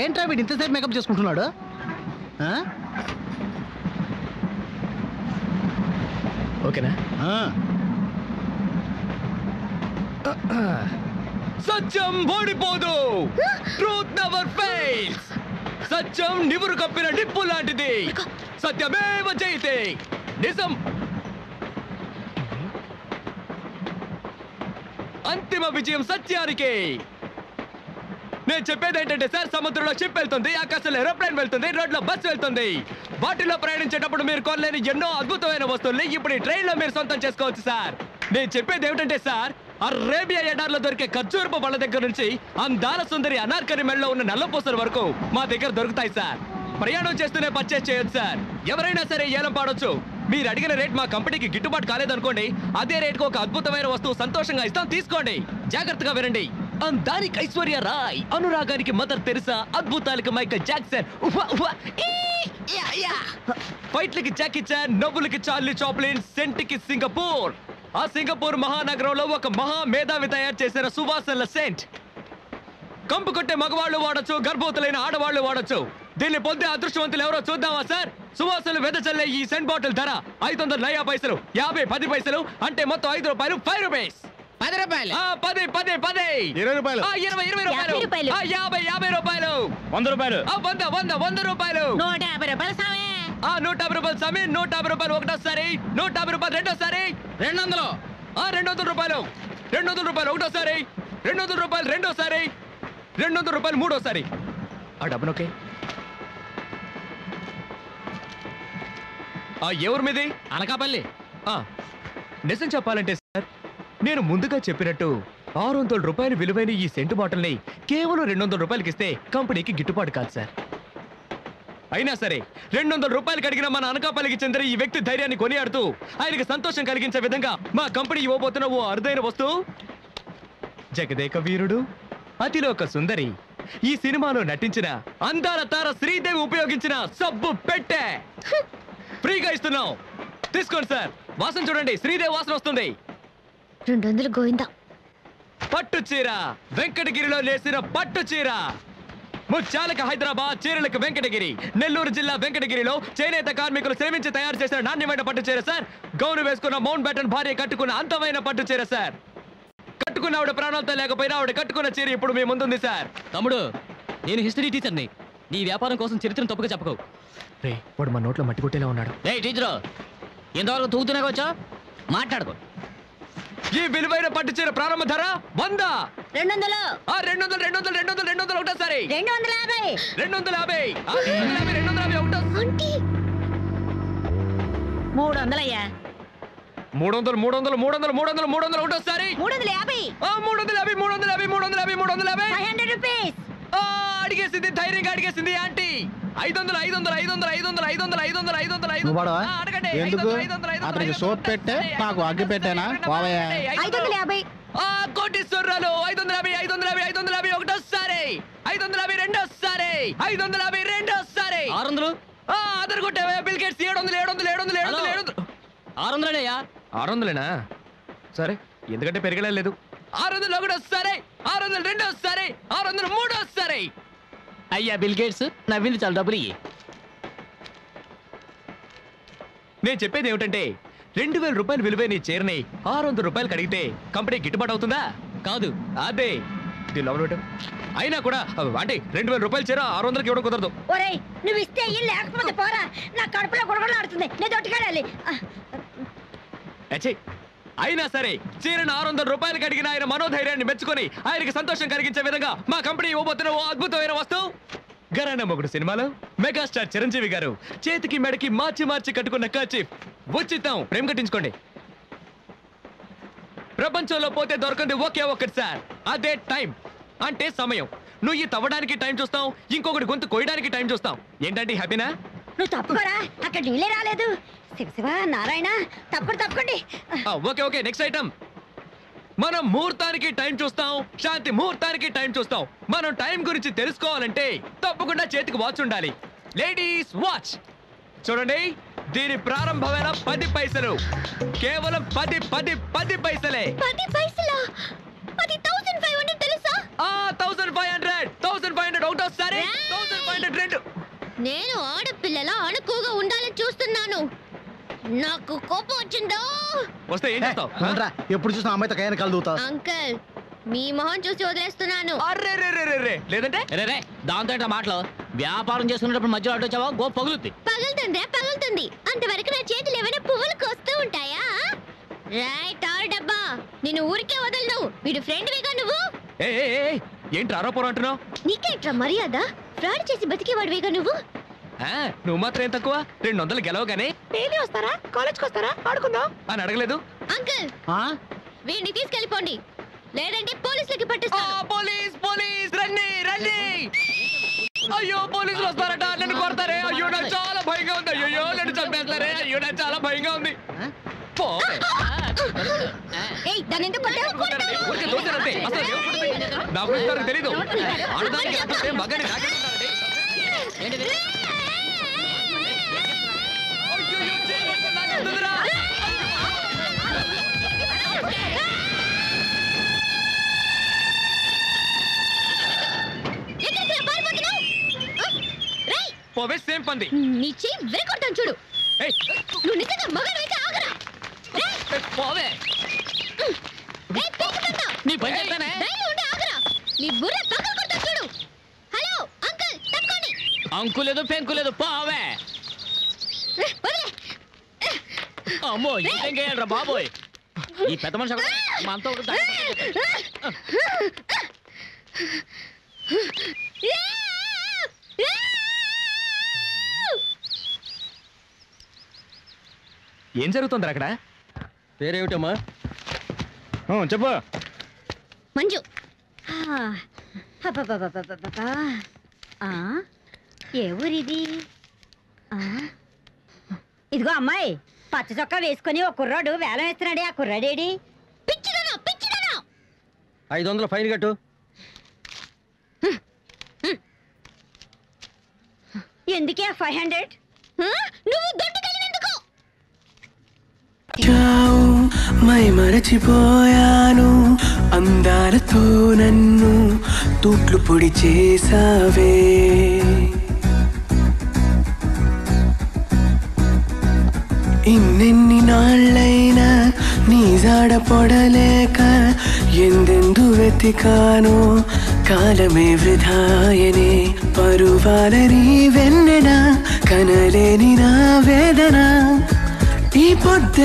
ఏంట్రా వీడు ఇంతసేపు మేకప్ చేసుకుంటున్నాడు? ఓకేనా? సత్యం ఓడిపోదు. Truth never fails. సత్యం నివురు కప్పిన నిప్పు లాంటిది. సత్యమేవ జయతే. నిజం అంతిమ విజయం సత్యానికి. నేను చెప్పేది ఏంటంటే సార్, సముద్రంలో షిప్ వెళ్తుంది, ఆకాశంలో ఏరోప్లేన్ వెళ్తుంది, రోడ్లో బస్సు వెళ్తుంది. వాటిలో ప్రయాణించేటప్పుడు మీరు కొనలేని ఎన్నో అద్భుతమైన వస్తువుల్ని ఇప్పుడు ఈ ట్రైన్ లో మీరు సొంతం చేసుకోవచ్చు సార్. నేను చెప్పేది ఏమిటంటే సార్, అరేబియా ఎడార్లో దొరికే ఖర్జూరపు పళ్ళ దగ్గర నుంచి అందాల సుందరి అనార్కలి మెడలో ఉన్న నల్లపూసల వరకు మా దగ్గర దొరుకుతాయి సార్. ప్రయాణం చేస్తూనే పర్చేస్ చేయొచ్చు సార్. ఎవరైనా సరే ఏలం పాడొచ్చు. మీరు అడిగిన రేట్ మా కంపెనీకి గిట్టుబాటు కాలేదనుకోండి, అదే రేట్కు ఒక అద్భుతమైన వస్తువు సంతోషంగా ఇస్తాం, తీసుకోండి. జాగ్రత్తగా వినండి. అందానికి ఐశ్వర్య రాయ్, అనురాగానికి మదర్ తెరిసా, అద్భుతాలకి మైకేల్ జాక్సన్, ఫైట్లకి జాకీ చాన్, నవ్వులకి చార్లీ చాప్లిన్, సెంట్కి సింగపూర్. ఆ సింగపూర్ మహానగరంలో ఒక మహా మేధావి తయారు చేసిన సువాసనల సెంట్. కంపు కొట్టే మగవాళ్ళు వాడచ్చు, గర్భవతులైన ఆడవాళ్లు వాడచ్చు. దీన్ని పొందే అదృష్టవంతులు ఎవరో చూద్దామా సార్? సువాసనలు వెదచల్లే ఈ సెంట్ బాటిల్ ధర 500 నయా పైసలు, 50 10 పైసలు, అంటే మొత్తం 5 రూపాయలు, 5 రూపీస్. 10 రూపాయలు, 10 10 10, 20 రూపాయలు, 20 రూపాయలు, 50 రూపాయలు, 100 రూపాయలు, 100 రూపాయలు, 150 రూపాయలు సామే. 150 రూపాయలు సామి, 150 రూపాయలు ఒకటోసారి, 150 రూపాయలు రెండోసారి, 200, 200 రూపాయలు, 200 రూపాయలు ఒకటోసారి, 200 రూపాయలు రెండోసారి, 200 రూపాయలు మూడోసారి. ఆ డబ్బునొకే. ఎవరి మీది? అనకాపల్లి. నిజం చెప్పాలంటే సార్, నేను ముందుగా చెప్పినట్టు 600 రూపాయలు విలువైన ఈ సెంటు బాటిల్ని కేవలం 200 రూపాయలకి ఇస్తే కంపెనీకి గిట్టుబాటు కాదు సార్. అయినా సరే 200 రూపాయలు అడిగిన మన అనకాపల్లికి చెందిన ఈ వ్యక్తి ధైర్యాన్ని కొనియాడుతూ ఆయనకి సంతోషం కలిగించే విధంగా మా కంపెనీ ఇవ్వబోతున్న ఓ అరుదైన వస్తువు, జగదేక వీరుడు, అతిలోక సుందరి, ఈ సినిమాలో నటించిన అందాల తార శ్రీదేవి ఉపయోగించిన సబ్బు పెట్టె ఫ్రీగా ఇస్తున్నాం. తీసుకోండి సార్. వాసన చూడండి, శ్రీదేవి వాసన వస్తుంది. 200 గోయిందా. పట్టు చీర, వెంకటగిరిలో నేసిన పట్టు చీర. ముత్యాలకు హైదరాబాద్, చీరలకు వెంకటగిరి. నెల్లూరు జిల్లా వెంకటగిరిలో చేనేత కార్మికులు శ్రమించి తయారు చేసిన నాణ్యమైన పట్టు చీర సార్. గౌను వేసుకున్న మౌంట్ బ్యాటన్ భార్య కట్టుకున్న అంతమైన పట్టు చీర సార్. కట్టుకున్న ఆవిడ ప్రాణాలతో లేకపోయినా ఆవిడ కట్టుకున్న చీర ఇప్పుడు మీ ముందుంది సార్. తమ్ముడు, నేను హిస్టరీ టీచర్ని. నీ వ్యాపారం కోసం చరిత్రను తప్పుగా చెప్పకు. రే, వాడు మా నోట్లో మట్టి కొట్టేలా ఉన్నాడు. టీచరు ఎంతవరకు తూగుతున్నా వచ్చా మాట్లాడుకో. ఈ విలువైన పట్టు చీర ప్రారంభ ధర 100. 200. 200 200 200 200 ఒకటోసారి. 250. 250. 250 ఒకటో. 300 అయ్యా. 300 300 300 300 300 ఒకటోసారి. 350. 350 350 350 350. 500 రూపీస్. అడిగేసింది, ధైర్యంగా అడిగేసింది ఆంటీ. 500 500 500 500 500 500 500 500. అడగండి. ఎందుకు? అతనికి సోప్ పెట్టే, నాకు అగ్గి పెట్టేనా? 550. కోటీశ్వరరాలు. 550 550 550 ఒకటోసారి. 550 రెండోసారి. 550 రెండోసారి. 600. అదర్ కొట్టావా బిల్ గేట్స్? 700 700 700 700 700. 600 600 సరే, ఎందుకంటే పెరగలేదు. 600 ఒకటోసారి, 600 రెండోసారి, 600 మూడోసారి. అయ్యా బిల్ గేట్స్, నవ్వింది చాలా డబ్బులు ఇయ్యి. నేను చెప్పేది ఏమిటంటే 2000 రూపాయలు విలువైన చీరని 600 రూపాయలు అడిగితే కంపెనీ గిట్టుబాటు అవుతుందా? కాదు. అదే అయినా కూడా అంటే 2000 రూపాయలు చీర 600కి ఇవ్వడం కుదరదు. ఒరేయ్, నువ్వు ఇస్తే ఇల్లు లేకపోతే పోరా, నా కడుపులో గుడగలాడుతుంది, నేను దొట్టుకెళ్ళాలి. అయినా సరే చీరను 600 రూపాయలకి అడిగిన ఆయన మనోధైర్యాన్ని మెచ్చుకొని ఆయనకి సంతోషం కలిగించే విధంగా మా కంపెనీ ఇవ్వబోతున్న ఓ అద్భుతమైన వస్తువు. గరానా మొగుడు సినిమాలో మెగాస్టార్ చిరంజీవి గారు చేతికి మెడకి మార్చి మార్చి కట్టుకున్న కర్చీఫ్ ఉచితం. ప్రేమ కట్టించుకోండి. ప్రపంచంలో పోతే దొరకంది ఒకే ఒక్కటి సార్, అదే టైం. అంటే సమయం. నువ్వు ఈ తవ్వడానికి టైం చూస్తావు, ఇంకొకటి గొంతు కోయడానికి టైం చూస్తావు. ఏంటంటే హ్యాపీనా? నువ్వు తప్పుకోరా, అక్కడ నీళ్ళే రాలేదు. శివ శివ నారాయణ, తప్పకండి. Okay okay, next item. మనం ముహూర్తానికి టైం చూస్తాం, శాంతి ముహూర్తానికి టైం చూస్తాం. మనం టైం గురించి తెలుసుకోవాలంటే తప్పకుండా చేతికి వాచ్ ఉండాలి. Ladies watch. చూడండి, దీని ప్రారంభమైన 10 పైసలు, కేవలం 10 పైసలే. 10 పైసలా? అది 1500 తెలుసా? 1500 ఒకటోసారి, 1500 రెండు. నేను ఆడపిల్లల అణుకుగా ఉండాలని చూస్తున్నాను. నాకు కోపం వచ్చిందో. వస్తే ఏం చేస్తావు? అవునరా, ఎప్పుడు చూసినా అమ్మాయితో కయ్యాన్ని కలుగుతావు. అంకుల్, మీ మొహం చూసి వదిలేస్తున్నాను. అర్రే లేదంటే రే దాంతో ఏంటా మాటలు? వ్యాపారం చేసుకునేటప్పుడు మధ్యలో అడ్డు వచ్చావా గో పగులుద్ది. పగులుతుంది. అంతవరకు నా చేతులు ఏమైనా పువ్వులు కోస్తూ ఉంటాయా? రైట్ ఆర్ డబ్బా, నేను ఊరికే వదలను. వీడు ఫ్రెండ్ వేగా నువ్వు. ఏంటి ఆరోపణ అంటున్నావు? నీకేంట్రా మర్యాద? ఫ్రాడ్ చేసి బతికేవాడు వేగా నువ్వు. నువ్వు మాత్రం ఏం తక్కువ? 200 గెలవగానే డైలీ వస్తారా? కాలేజ్కి వస్తారా? ఆడుకుందాం అని అడగలేదు. అంకుల్, వీడిని తీసుకెళ్ళిపోండి, లేదంటే పోలీసులకి పట్టిస్తాను. పోలీస్ రండి. అయ్యో, పోలీసులు వస్తారట, నన్ను కొడతారే. అయ్యో, నాకు చాలా భయంగా ఉంది. అయ్యో, నన్ను చంపేస్తారే. అయ్యో, నాకు చాలా భయంగా ఉంది. ఏయ్, దాన్ని ఎందుకు కొట్టావు? ఊరికే దోచారంతే. అసలు ఏం పుట్టింది? నా గురించి నాకు తెలీదు. ఆడదానికి అంటే మగాడిని నాకేంటారండి? ఏంటిది? అయ్యో, చేయమంటే నాకు వద్దురా. పోవే, సేమ్ పంది. నీ చెయ్యి విరగొట్టాను చూడు. ఏయ్, నువ్వు నిజంగా మగాడివైతే ఆగరా. పోవే. నీ పని చెప్తానే. ధైర్యం ఉంటే ఆగరా. నీ బుర్ర పగలగొడతా చూడు. హలో అంకుల్, తప్పుకోండి. అంకులేదు పెంకులేదు పోవే. వదిలే. అమ్మో ఇంకేం చేయాలరా బాబోయ్. ఈ పెద్ద మనిషి అక్కడ మనతో ఒకటి ఏం జరుగుతుంది అక్కడ? పేరేమిటమ్మా? చెప్పు. మంజు. అబ్బబ్బబ్బబ్బబ్బబ్బా. ఏ ఊరిది? ఇదిగో అమ్మాయి, పచ్చ చొక్కా వేసుకుని ఒక కుర్రాడు వేలం వేస్తున్నాడే. ఆ కుర్రాడేడి? పిచ్చిదనా 500 ఫైన్ కట్టు. ఎందుకే 500? నువ్వు దొడ్డుకెళ్ళినందుకు. మై మరచిపోయాను, అందాలతో నన్ను తూట్లు పొడి చేసావే. ఇన్నెన్ని నాళ్ళైనా నీ జాడ పొడలేక ఎందెందు వెతికానో కాలమే వృధాయనే. పరువాలని వెన్నెన కనలేని నా వేదన ఈ పొద్దు